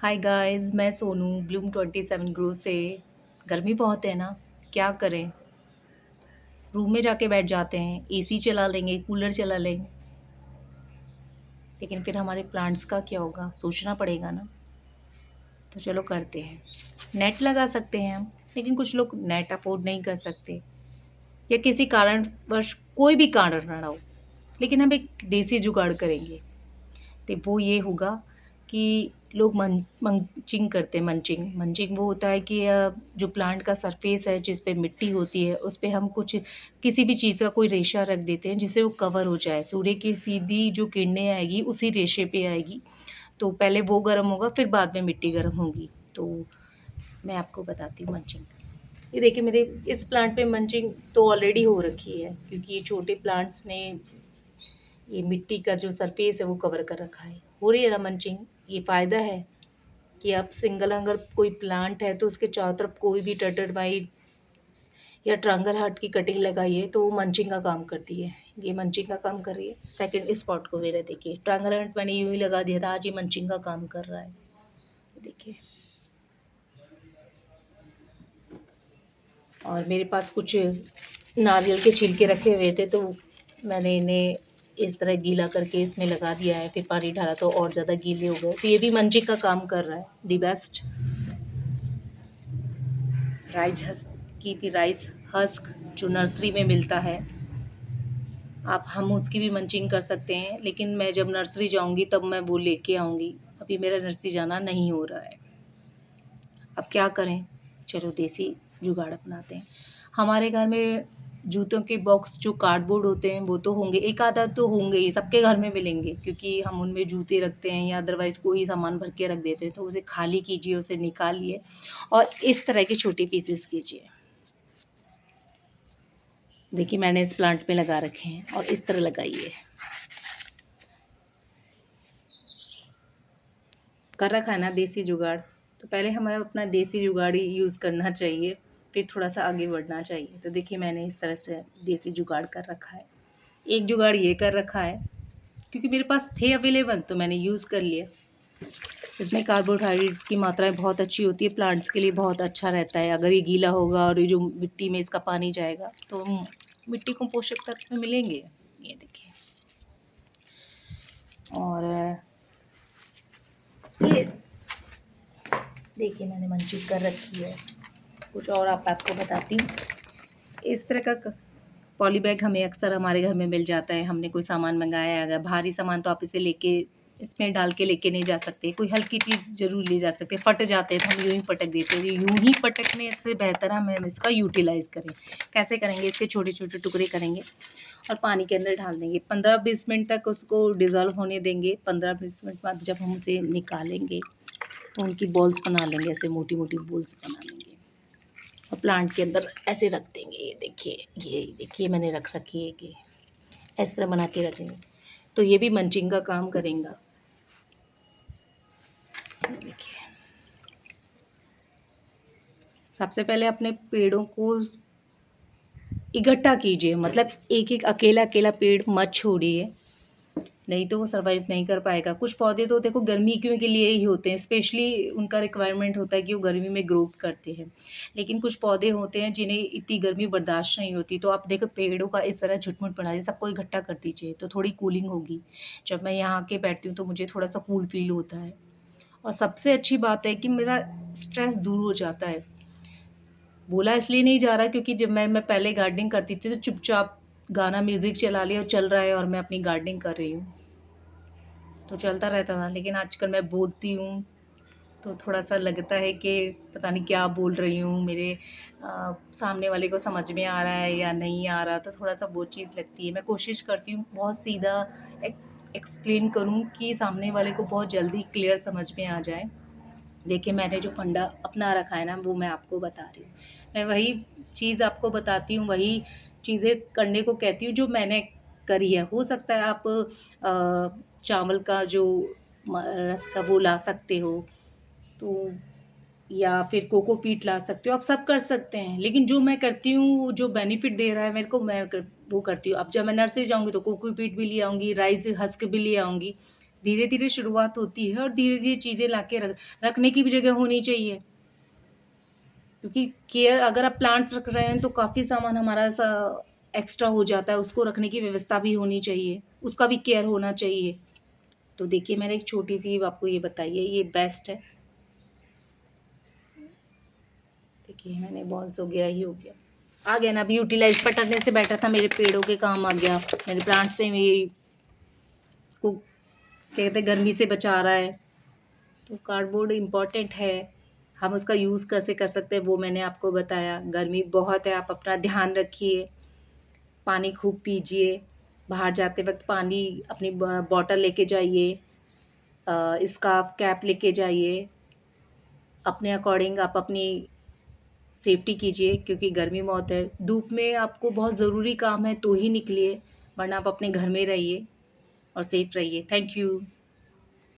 Hi guys, मैं Sonu Bloom 27 grow से। गर्मी बहुत है ना, क्या करें। रूम में जाके बैठ जाते हैं, एसी चला लेंगे, कूलर चला लेंगे, लेकिन फिर हमारे प्लांट्स का क्या होगा, सोचना पड़ेगा ना। तो चलो करते हैं। नेट लगा सकते हैं हम, लेकिन कुछ लोग नेट अफोर्ड नहीं कर सकते, या किसी कारणवश कोई भी कारण रहा हो, लेकिन हम एक देसी जुगाड़ करेंगे। तो वो ये होगा कि लोग मंचिंग करते हैं। मंचिंग मंचिंग वो होता है कि जो प्लांट का सरफेस है, जिस पे मिट्टी होती है, उस पे हम कुछ किसी भी चीज़ का कोई रेशा रख देते हैं, जिससे वो कवर हो जाए। सूर्य की सीधी जो किरणें आएगी उसी रेशे पे आएगी। तो पहले वो गर्म होगा, फिर बाद में मिट्टी गर्म होगी। तो मैं आपको बताती हूँ मंचिंग। ये देखिए, मेरे इस प्लांट पे मंचिंग तो ऑलरेडी हो रखी है, क्योंकि ये छोटे प्लांट्स ने ये मिट्टी का जो सरफेस है वो कवर कर रखा है। हो रही है ना मंचिंग। ये फ़ायदा है कि अब सिंगल अगर कोई प्लांट है तो उसके चारों तरफ कोई भी टटर वाइट या ट्रायंगल हार्ट की कटिंग लगाइए तो वो मंचिंग का काम करती है। ये मंचिंग का काम कर रही है। सेकंड स्पॉट को मेरा देखिए, ट्रायंगल हार्ट मैंने यूँ ही लगा दिया था, आज ये मंचिंग का काम कर रहा है। देखिए, और मेरे पास कुछ नारियल के छिलके रखे हुए थे, तो मैंने इन्हें इस तरह गीला करके इसमें लगा दिया है। फिर पानी डाला तो और ज़्यादा गीले हो गए। तो ये भी मंचिंग का काम कर रहा है। दी बेस्ट राइस हस्क की भी राइस हस्क जो नर्सरी में मिलता है, आप हम उसकी भी मंचिंग कर सकते हैं, लेकिन मैं जब नर्सरी जाऊंगी तब मैं वो लेके आऊंगी। अभी मेरा नर्सरी जाना नहीं हो रहा है। अब क्या करें, चलो देसी जुगाड़ अपनाते हैं। हमारे घर में जूतों के बॉक्स जो कार्डबोर्ड होते हैं वो तो होंगे, एक आधा तो होंगे ही, सबके घर में मिलेंगे, क्योंकि हम उनमें जूते रखते हैं या अदरवाइज़ कोई सामान भर के रख देते हैं। तो उसे खाली कीजिए, उसे निकालिए और इस तरह के छोटे पीसेस कीजिए। देखिए, मैंने इस प्लांट में लगा रखे हैं और इस तरह लगाइए। कर रखा है ना देसी जुगाड़। तो पहले हमें अपना देसी जुगाड़ ही यूज़ करना चाहिए, फिर थोड़ा सा आगे बढ़ना चाहिए। तो देखिए, मैंने इस तरह से देसी जुगाड़ कर रखा है। एक जुगाड़ ये कर रखा है, क्योंकि मेरे पास थे अवेलेबल तो मैंने यूज़ कर लिया। इसमें कार्बोहाइड्रेट की मात्राएं बहुत अच्छी होती है, प्लांट्स के लिए बहुत अच्छा रहता है। अगर ये गीला होगा और ये जो मिट्टी में इसका पानी जाएगा तो मिट्टी को पोषक तत्व मिलेंगे। ये देखिए, और ये देखिए मैंने मंचिंग कर रखी है। कुछ और आपको बताती हूँ। इस तरह का पॉली बैग हमें अक्सर हमारे घर में मिल जाता है। हमने कोई सामान मंगाया है, अगर भारी सामान तो आप इसे लेके इसमें डाल के लेके नहीं जा सकते। कोई हल्की चीज़ ज़रूर ले जा सकते हैं। फट जाते हैं तो हम यूँ ही पटक देते हैं। यूँ ही पटकने से बेहतर हम इसका यूटिलाइज़ करें। कैसे करेंगे, इसके छोटे छोटे टुकड़े करेंगे और पानी के अंदर डाल देंगे। 15-20 मिनट तक उसको डिज़ोल्व होने देंगे। 15-20 मिनट बाद जब हम उसे निकालेंगे तो उनकी बॉल्स बना लेंगे, ऐसे मोटी मोटी बॉल्स बना लेंगे और प्लांट के अंदर ऐसे रख देंगे। ये देखिए मैंने रख रखी है कि इस तरह बना के रखेंगे तो ये भी मंचिंग का काम करेगा। देखिए, सबसे पहले अपने पेड़ों को इकट्ठा कीजिए, मतलब एक एक अकेला अकेला पेड़ मत छोड़िए, नहीं तो वो सर्वाइव नहीं कर पाएगा। कुछ पौधे तो देखो गर्मियों के लिए ही होते हैं, स्पेशली उनका रिक्वायरमेंट होता है कि वो गर्मी में ग्रोथ करते हैं। लेकिन कुछ पौधे होते हैं जिन्हें इतनी गर्मी बर्दाश्त नहीं होती, तो आप देखो पेड़ों का इस तरह झुटमुट बना दीजिए, सबको इकट्ठा कर दीजिए तो थोड़ी कूलिंग होगी। जब मैं यहाँ आके बैठती हूँ तो मुझे थोड़ा सा कूल फील होता है। और सबसे अच्छी बात है कि मेरा स्ट्रेस दूर हो जाता है। बोला इसलिए नहीं जा रहा, क्योंकि जब मैं पहले गार्डनिंग करती थी तो चुपचाप गाना म्यूज़िक चला लिया और चल रहा है और मैं अपनी गार्डनिंग कर रही हूँ, तो चलता रहता था। लेकिन आजकल मैं बोलती हूँ तो थोड़ा-सा लगता है कि पता नहीं क्या बोल रही हूँ, मेरे सामने वाले को समझ में आ रहा है या नहीं आ रहा, तो थोड़ा-सा वो चीज़ लगती है। मैं कोशिश करती हूँ बहुत सीधा एक एक्सप्लेन करूँ कि सामने वाले को बहुत जल्दी क्लियर समझ में आ जाए। देखिए, मैंने जो फंडा अपना रखा है ना, वो मैं आपको बता रही हूँ। मैं वही चीज़ आपको बताती हूँ, वही चीज़ें करने को कहती हूँ जो मैंने करी है। हो सकता है आप चावल का जो रस का वो ला सकते हो, तो या फिर कोकोपीट ला सकते हो, आप सब कर सकते हैं। लेकिन जो मैं करती हूँ, जो बेनिफिट दे रहा है मेरे को, मैं वो करती हूँ। अब जब मैं नर्सरी जाऊँगी तो कोकोपीट भी ले आऊँगी, राइस हस्क भी ले आऊँगी, धीरे धीरे शुरुआत होती है और धीरे धीरे चीज़ें लाके रखने की भी जगह होनी चाहिए, क्योंकि केयर अगर आप प्लांट्स रख रहे हैं तो काफ़ी सामान हमारा एक्स्ट्रा हो जाता है, उसको रखने की व्यवस्था भी होनी चाहिए, उसका भी केयर होना चाहिए। तो देखिए मैंने एक छोटी सी आपको ये बताई है, ये बेस्ट है। देखिए मैंने बॉल्स हो गया, ये हो गया, आ गया ना। अभी यूटिलाइज पटकने से बेटर था, मेरे पेड़ों के काम आ गया, मेरे प्लांट्स पे भी को क्या कहते हैं गर्मी से बचा रहा है। तो कार्डबोर्ड इम्पॉर्टेंट है, हम उसका यूज़ कैसे कर सकते हैं वो मैंने आपको बताया। गर्मी बहुत है, आप अपना ध्यान रखिए, पानी खूब पीजिए, बाहर जाते वक्त पानी अपनी बॉटल लेके जाइए, स्कार्फ कैप लेके जाइए, अपने अकॉर्डिंग आप अपनी सेफ्टी कीजिए, क्योंकि गर्मी बहुत है। धूप में आपको बहुत ज़रूरी काम है तो ही निकलिए, वरना आप अपने घर में रहिए और सेफ रहिए। Thank you.